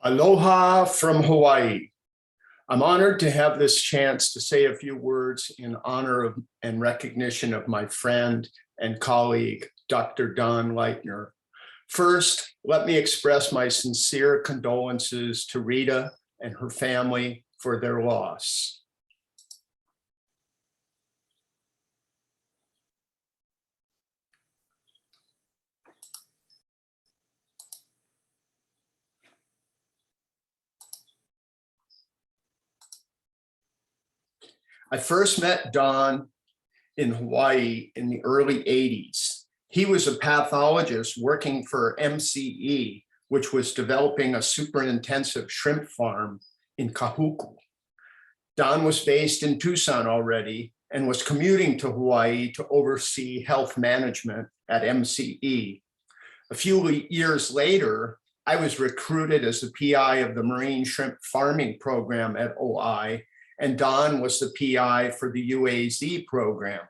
Aloha from Hawaii. I'm honored to have this chance to say a few words in honor of and recognition of my friend and colleague, Dr. Don Lightner. First, let me express my sincere condolences to Rita and her family for their loss. I first met Don in Hawaii in the early 80s. He was a pathologist working for MCE, which was developing a super intensive shrimp farm in Kahuku. Don was based in Tucson already and was commuting to Hawaii to oversee health management at MCE. A few years later, I was recruited as the PI of the marine shrimp farming program at OI, and Don was the PI for the UAZ program.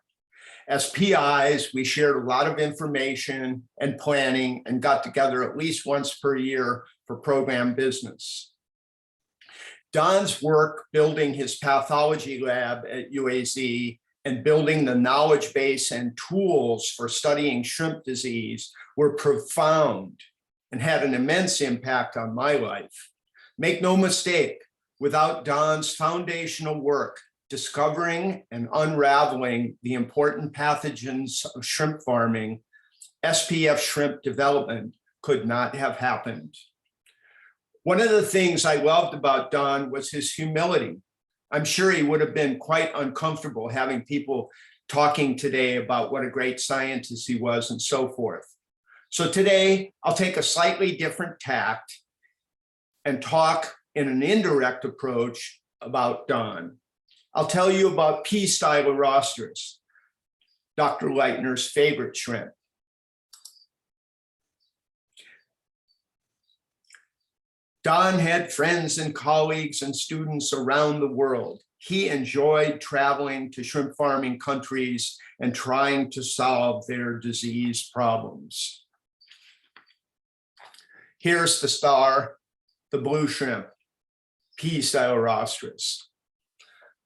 As PIs, we shared a lot of information and planning and got together at least once per year for program business. Don's work building his pathology lab at UAZ and building the knowledge base and tools for studying shrimp disease were profound and had an immense impact on my life. Make no mistake, without Don's foundational work, discovering and unraveling the important pathogens of shrimp farming, SPF shrimp development could not have happened. One of the things I loved about Don was his humility. I'm sure he would have been quite uncomfortable having people talking today about what a great scientist he was and so forth. So today, I'll take a slightly different tact and talk in an indirect approach about Don. I'll tell you about P. stylorostris, Dr. Lightner's favorite shrimp. Don had friends and colleagues and students around the world. He enjoyed traveling to shrimp farming countries and trying to solve their disease problems. Here's the star, the blue shrimp, P. stylorostris.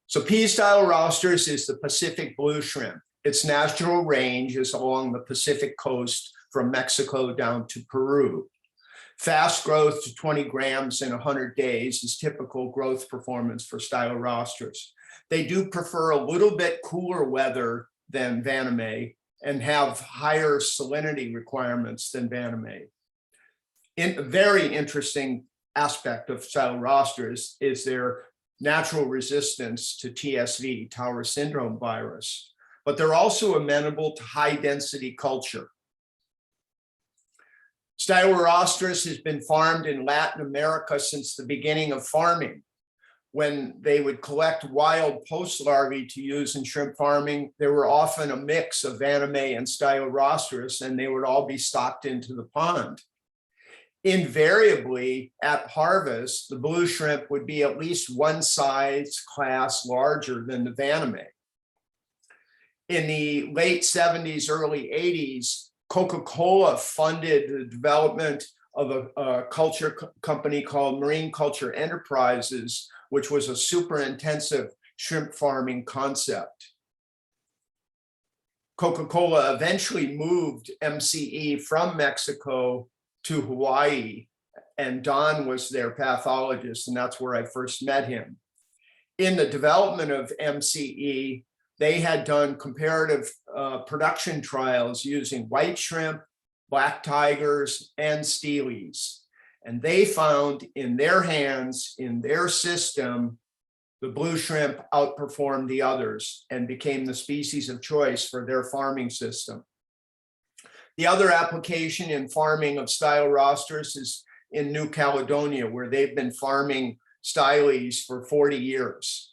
So P. stylorostris is the Pacific blue shrimp. Its natural range is along the Pacific coast from Mexico down to Peru. Fast growth to 20 grams in 100 days is typical growth performance for stylorostris. They do prefer a little bit cooler weather than Vaname and have higher salinity requirements than Vaname. A very interesting aspect of stylorostris is their natural resistance to TSV, Tower syndrome virus, but they're also amenable to high density culture. Stylorostris has been farmed in Latin America since the beginning of farming. When they would collect wild post larvae to use in shrimp farming, there were often a mix of Vaname and stylorostris, and they would all be stocked into the pond. Invariably, at harvest, the blue shrimp would be at least one size class larger than the Vaname. In the late 70s, early 80s, Coca-Cola funded the development of a culture company called Marine Culture Enterprises, which was a super intensive shrimp farming concept. Coca-Cola eventually moved MCE from Mexico to Hawaii, and Don was their pathologist, and that's where I first met him. In the development of MCE, they had done comparative production trials using white shrimp, black tigers, and steelies. And they found in their hands, in their system, the blue shrimp outperformed the others and became the species of choice for their farming system. The other application in farming of stylorostris is in New Caledonia, where they've been farming stylies for 40 years.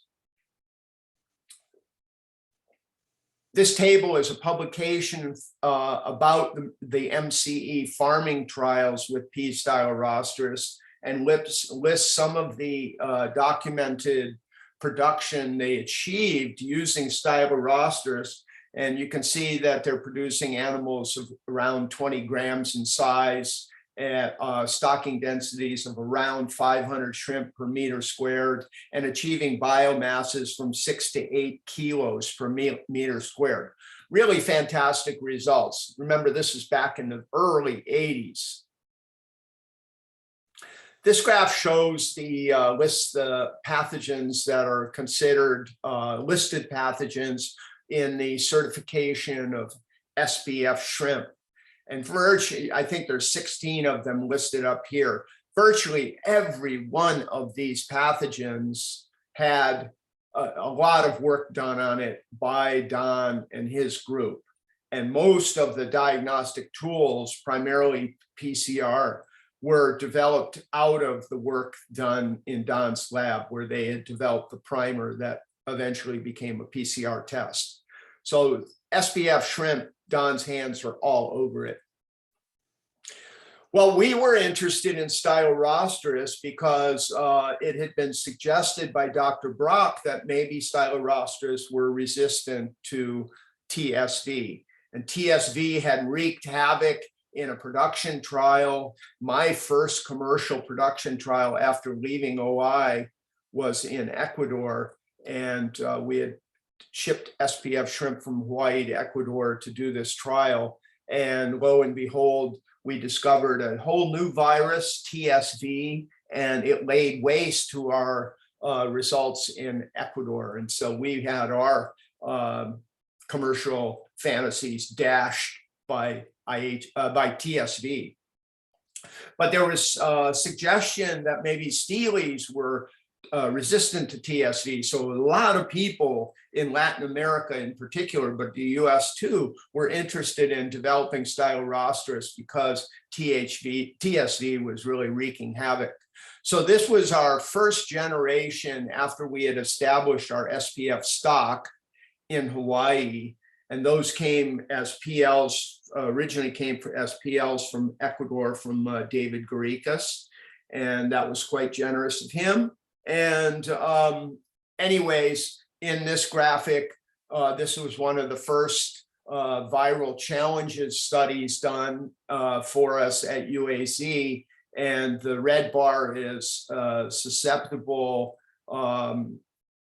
This table is a publication about the MCE farming trials with P. stylorostris and lists some of the documented production they achieved using stylorostris. And you can see that they're producing animals of around 20 grams in size at stocking densities of around 500 shrimp per meter squared and achieving biomasses from 6 to 8 kilos per meter squared. Really fantastic results. Remember, this is back in the early 80s. This graph shows the lists the pathogens that are considered listed pathogens in the certification of SPF shrimp. And virtually, I think there's 16 of them listed up here. Virtually every one of these pathogens had a lot of work done on it by Don and his group. And most of the diagnostic tools, primarily PCR, were developed out of the work done in Don's lab, where they had developed the primer that eventually became a PCR test. So SPF shrimp, Don's hands are all over it. Well, we were interested in Stylorostris because it had been suggested by Dr. Brock that maybe Stylorostris were resistant to TSV. And TSV had wreaked havoc in a production trial. My first commercial production trial after leaving OI was in Ecuador, and we had shipped SPF shrimp from Hawaii to Ecuador to do this trial. And lo and behold, we discovered a whole new virus, TSV, and it laid waste to our results in Ecuador. And so we had our commercial fantasies dashed by TSV. But there was a suggestion that maybe Steelies were resistant to TSV. So a lot of people in Latin America in particular, but the US too, were interested in developing Stylorostris because TSV was really wreaking havoc. So this was our first generation after we had established our SPF stock in Hawaii. And those came as PLs, originally came as PLs from Ecuador from David Garicas. And that was quite generous of him. And anyways, in this graphic, this was one of the first viral challenges studies done for us at UAZ. And the red bar is susceptible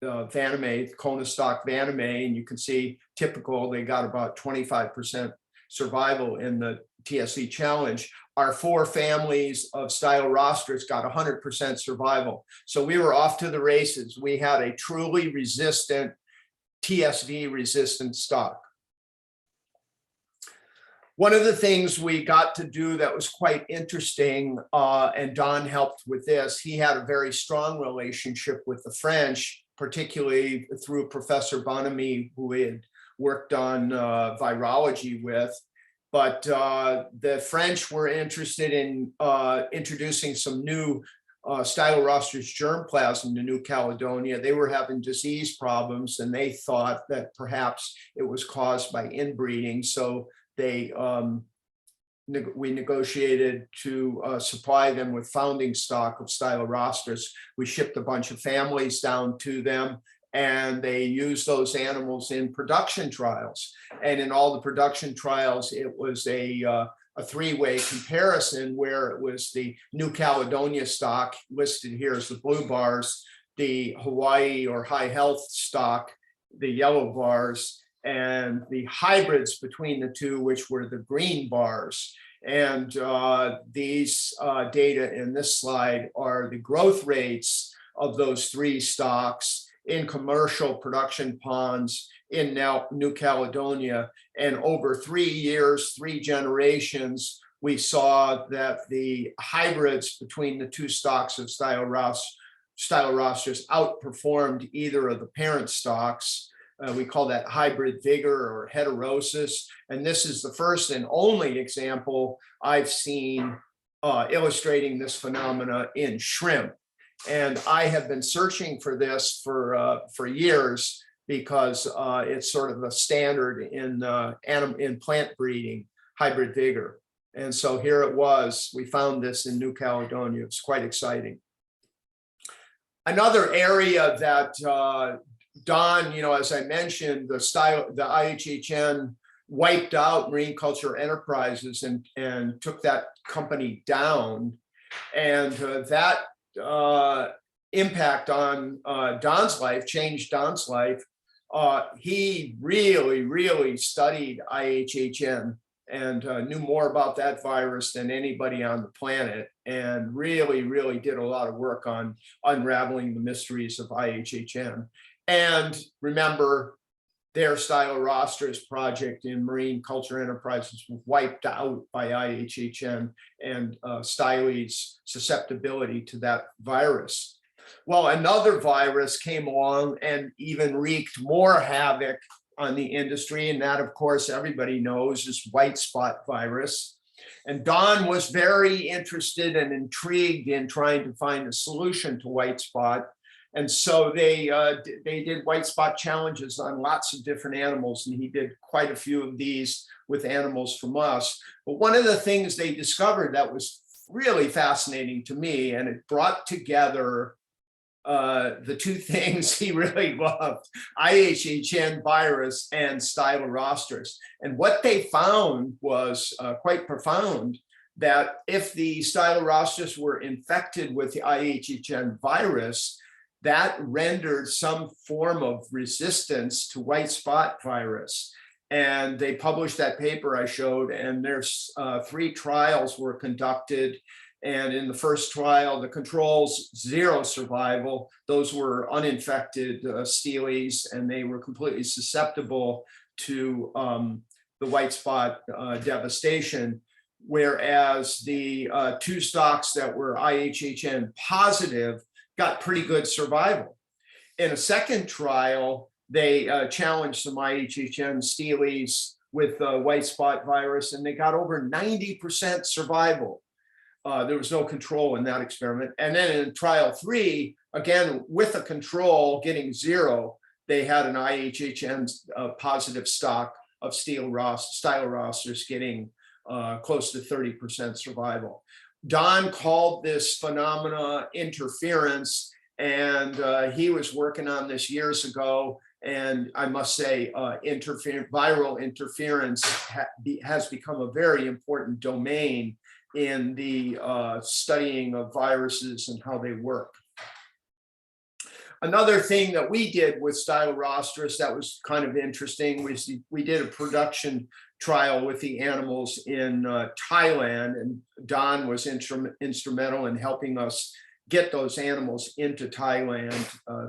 Vaname, Conostock Vaname, and you can see typical, they got about 25% survival in the TSC challenge. Our 4 families of Stylorostris got 100% survival. So we were off to the races. We had a truly resistant, TSV resistant stock. One of the things we got to do that was quite interesting, and Don helped with this, he had a very strong relationship with the French, particularly through Professor Bonamy, who he had worked on virology with. But the French were interested in introducing some new Stylorostris germplasm to New Caledonia. They were having disease problems, and they thought that perhaps it was caused by inbreeding. So they we negotiated to supply them with founding stock of Stylorostris. We shipped a bunch of families down to them, and they used those animals in production trials. And in all the production trials, it was a 3-way comparison where it was the New Caledonia stock listed here as the blue bars, the Hawaii or high health stock, the yellow bars, and the hybrids between the two, which were the green bars. And these data in this slide are the growth rates of those 3 stocks in commercial production ponds in New Caledonia. And over 3 years, 3 generations, we saw that the hybrids between the 2 stocks of Stylorostris outperformed either of the parent stocks. We call that hybrid vigor or heterosis. And this is the first and only example I've seen illustrating this phenomena in shrimp. And I have been searching for this for years because it's sort of a standard in plant breeding, hybrid vigor. And so here it was. We found this in New Caledonia. It's quite exciting. Another area that Don, as I mentioned, the IHHN, wiped out Marine Culture Enterprises and took that company down. And that impact on Don's life, changed Don's life. He really studied IHHN and knew more about that virus than anybody on the planet, and really did a lot of work on unraveling the mysteries of IHHN. And remember, their Stylorostris project in Marine Culture Enterprises was wiped out by IHHN and Style's susceptibility to that virus. Well, another virus came along and even wreaked more havoc on the industry, and that, of course, everybody knows is white spot virus. And Don was very interested and intrigued in trying to find a solution to white spot. And so they did white spot challenges on lots of different animals, and he did quite a few of these with animals from us. But one of the things they discovered that was really fascinating to me, and it brought together the two things he really loved, IHHN virus and Stylorostris. And what they found was quite profound, that if the Stylorostris were infected with the IHHN virus, that rendered some form of resistance to white spot virus. And they published that paper I showed, and there's 3 trials were conducted. And in the first trial, the controls, 0 survival. Those were uninfected steles, and they were completely susceptible to the white spot devastation. Whereas the 2 stocks that were IHHN positive got pretty good survival. In a second trial, they challenged some IHHN steles with white spot virus, and they got over 90% survival. There was no control in that experiment. And then in trial 3, again, with a control getting 0, they had an IHHN positive stock of Stylorostris getting close to 30% survival. Don called this phenomena interference, and he was working on this years ago. And I must say, viral interference has become a very important domain in the studying of viruses and how they work. Another thing that we did with Stylorostris that was kind of interesting was we did a production trial with the animals in Thailand, and Don was instrumental in helping us get those animals into Thailand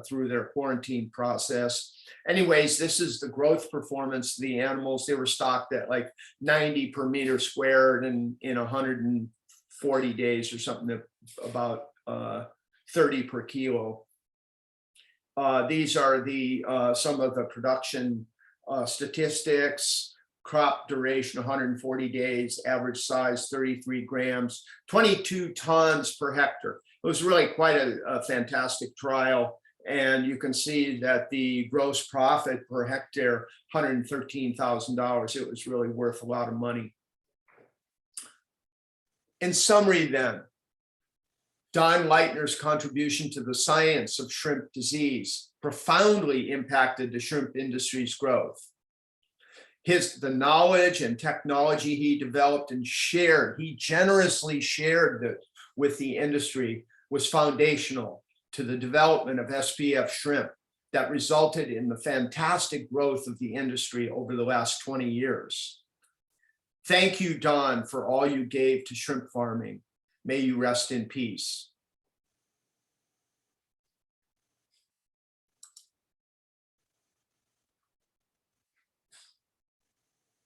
through their quarantine process. Anyways, this is the growth performance of the animals. They were stocked at like 90 per meter squared, and in 140 days or something, about 30 per kilo. These are the some of the production statistics. Crop duration 140 days, average size 33 grams, 22 tons per hectare. It was really quite a fantastic trial. And you can see that the gross profit per hectare, $113,000. It was really worth a lot of money. In summary then, Don Lightner's contribution to the science of shrimp disease profoundly impacted the shrimp industry's growth. The knowledge and technology he developed and shared, he generously shared it with the industry, was foundational to the development of SPF shrimp that resulted in the fantastic growth of the industry over the last 20 years. Thank you, Don, for all you gave to shrimp farming. May you rest in peace.